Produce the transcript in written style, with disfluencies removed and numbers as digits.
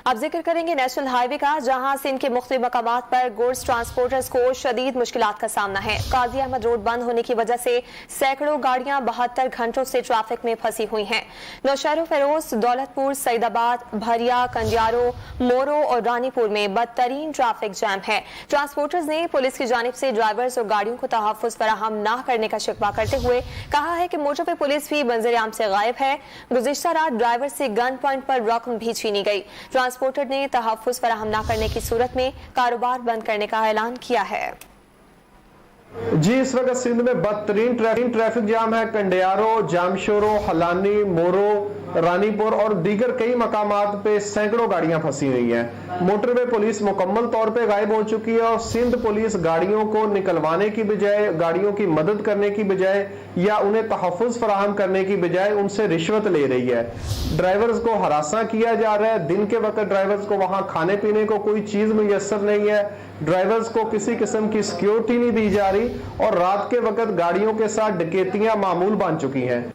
اب ذکر کریں گے نیشنل ہائی وے کا، جہاں سے ان کے مختلف مقامات پر گوڈز ٹرانسپورٹرز کو شدید مشکلات کا سامنا ہے۔ قاضی احمد روڈ بند ہونے کی وجہ سے سینکڑوں گاڑیاں 72 گھنٹوں سے ٹریفک میں پھنسی ہوئی ہیں۔ نوشہر و فیروز، دولت پور، سعید آباد، بھریا، کنڈیارو، مورو اور رانی پور میں بدترین ٹریفک جام ہے۔ ٹرانسپورٹرز نے پولیس کی جانب سے ڈرائیورز اور گاڑیوں کو تحفظ فراہم نہ کرنے کا شکوہ کرتے ہوئے کہا ہے کہ موٹر وے پولیس بھی منظر عام سے غائب ہے۔ گزشتہ رات ڈرائیور سے گن پوائنٹ پر رقم بھی چھینی گئی۔ ٹرانسپورٹر نے تحفظ فراہم نہ کرنے کی صورت میں کاروبار بند کرنے کا اعلان کیا ہے۔ جی، اس وقت سندھ میں بدترین ٹریفک جام ہے۔ کنڈیارو، جامشورو، حلانی، مورو، رانی پور اور دیگر کئی مقامات پہ سینکڑوں گاڑیاں پھنسی ہوئی ہیں۔ موٹر وے پولیس مکمل طور پہ غائب ہو چکی ہے اور سندھ پولیس گاڑیوں کو نکلوانے کی بجائے، گاڑیوں کی مدد کرنے کی بجائے یا انہیں تحفظ فراہم کرنے کی بجائے ان سے رشوت لے رہی ہے۔ ڈرائیورز کو ہراساں کیا جا رہا ہے۔ دن کے وقت ڈرائیورز کو وہاں کھانے پینے کو کوئی چیز میسر نہیں ہے۔ ڈرائیورز کو کسی قسم کی سیکیورٹی نہیں دی جا رہی اور رات کے وقت گاڑیوں کے ساتھ ڈکیتیاں معمول بن چکی ہیں۔